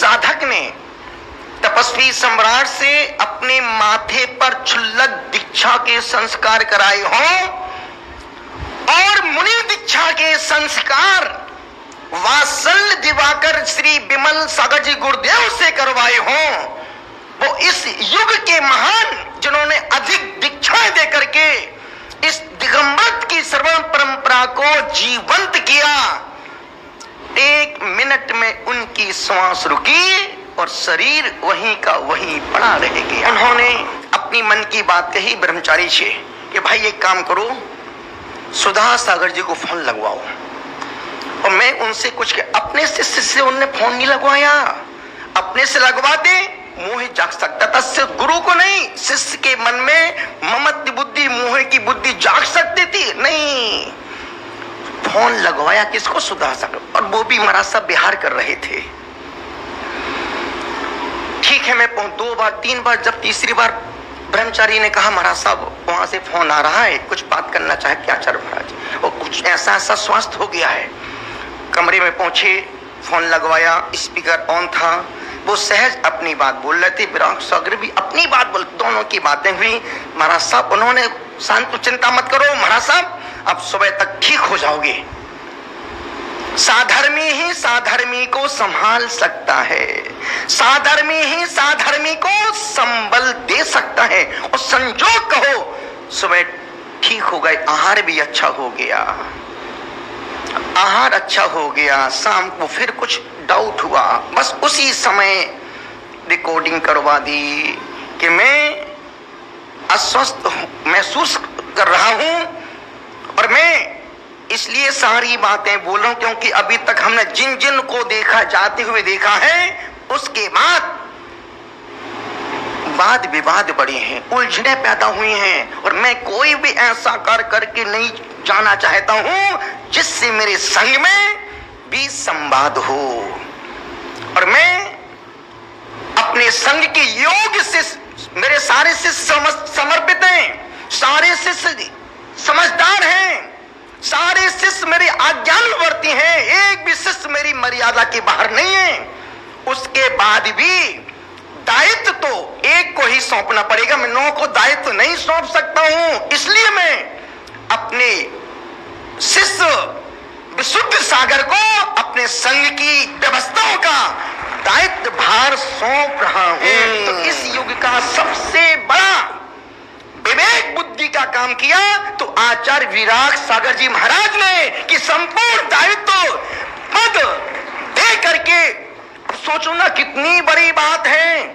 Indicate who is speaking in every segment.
Speaker 1: साधक ने तपस्वी सम्राट से अपने माथे पर क्षुल्लक दीक्षा के संस्कार कराए हों और मुनि दीक्षा के संस्कार वात्सल्य दिवाकर श्री विमल सागर जी गुरुदेव से करवाए हों, वो इस युग के महान जिन्होंने अधिक दीक्षाएं देकर के इस दिगंबर की श्रवण परंपरा को जीवंत किया। 1 मिनट में उनकी श्वास रुकी और शरीर वहीं का वहीं पड़ा रह गया। उन्होंने अपनी मन की बात कही ब्रह्मचारी से कि भाई एक काम करो, सुधा सागर जी को फोन लगवाओ। और मैं उनसे कुछ अपने शिष्य से उनने फोन नहीं लगवाया, अपने से लगवा दे मोह जाग सकता था, सिर्फ गुरु को नहीं शिष्य के मन में ममत्व बुद्धि मोह की बुद्धि जाग सकती थी। नहीं, फोन लगवाया किसको? सुधा सागर। और वो भी महाराज साहब बिहार कर रहे थे। ठीक है, मैं 2 बार 3 बार, जब तीसरी बार ब्रह्मचारी ने कहा महाराज साहब वहां से फोन आ रहा है, कुछ बात करना चाहे क्या आचार्य महाराज, और कुछ ऐसा स्वास्थ्य हो गया है। कमरे में पहुंचे, फोन लगवाया, स्पीकर ऑन था, वो सहज अपनी बात बोल रहे थे, विराट सागर भी अपनी बात बोल, दोनों की बातें हुई। महाराज साहब उन्होंने शांत, चिंता मत करो महाराज साहब, अब सुबह तक ठीक हो जाओगे। साधर्मी ही साधर्मी को संभाल सकता है, साधर्मी ही साधर्मी को संबल दे सकता है। और संजोग कहो सुबह ठीक हो गए, आहार भी अच्छा हो गया, आहार अच्छा हो गया। शाम को फिर कुछ डाउट हुआ, बस उसी समय रिकॉर्डिंग करवा दी कि मैं अस्वस्थ महसूस कर रहा हूं और मैं इसलिए सारी बातें बोल रहा हूं क्योंकि अभी तक हमने जिन जिन को देखा, जाते हुए देखा है, उसके बाद वाद विवाद बढ़े हैं, उलझने पैदा हुई हैं। और मैं कोई भी ऐसा कार्य करके नहीं जाना चाहता हूं जिससे मेरे संग में भी संवाद हो। और मैं अपने संग के योग से, मेरे सारे शिष्य समर्पित हैं, सारे शिष्य समझदार हैं, सारे शिष्य मेरे आज्ञानुवर्ती हैं, एक भी शिष्य मेरी मर्यादा के बाहर नहीं है। उसके बाद भी दायित्व तो एक को ही सौंपना पड़ेगा, मैं 9 को दायित्व नहीं सौंप सकता हूं। इसलिए मैं अपने शिष्य विशुद्ध सागर को अपने संघ की व्यवस्थाओं का दायित्व भार सौंप रहा हूं। तो इस युग का सबसे बड़ा विवेक बुद्धि का काम किया तो आचार्य विराट सागर जी महाराज ने कि संपूर्ण दायित्व पद दे करके। सोचो ना कितनी बड़ी बात है।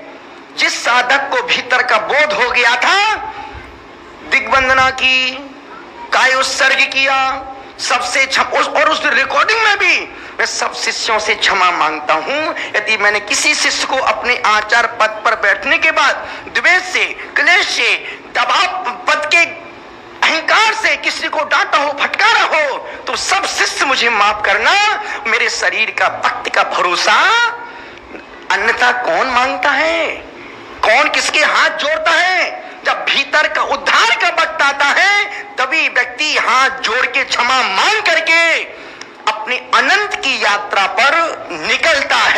Speaker 1: जिस साधक को भीतर का बोध हो गया था, दिग्वंदना की, काय उत्सर्ग किया, सबसे और उस रिकॉर्डिंग में भी मैं सब शिष्यों से क्षमा मांगता हूं यदि मैंने किसी शिष्य को अपने आचार पद पर बैठने के बाद द्वेष से, क्लेश से, दबाव पद के अहंकार से किसी को डांटा हो, फटकारा हो, तो सब शिष्य मुझे माफ करना। मेरे शरीर का भक्त का भरोसा अन्यथा कौन मांगता है? कौन किसके हाथ जोड़ता है? जब भीतर का उद्धार का वक्त आता है तभी व्यक्ति हाथ जोड़ के क्षमा मांग करके अपनी अनंत की यात्रा पर निकलता है।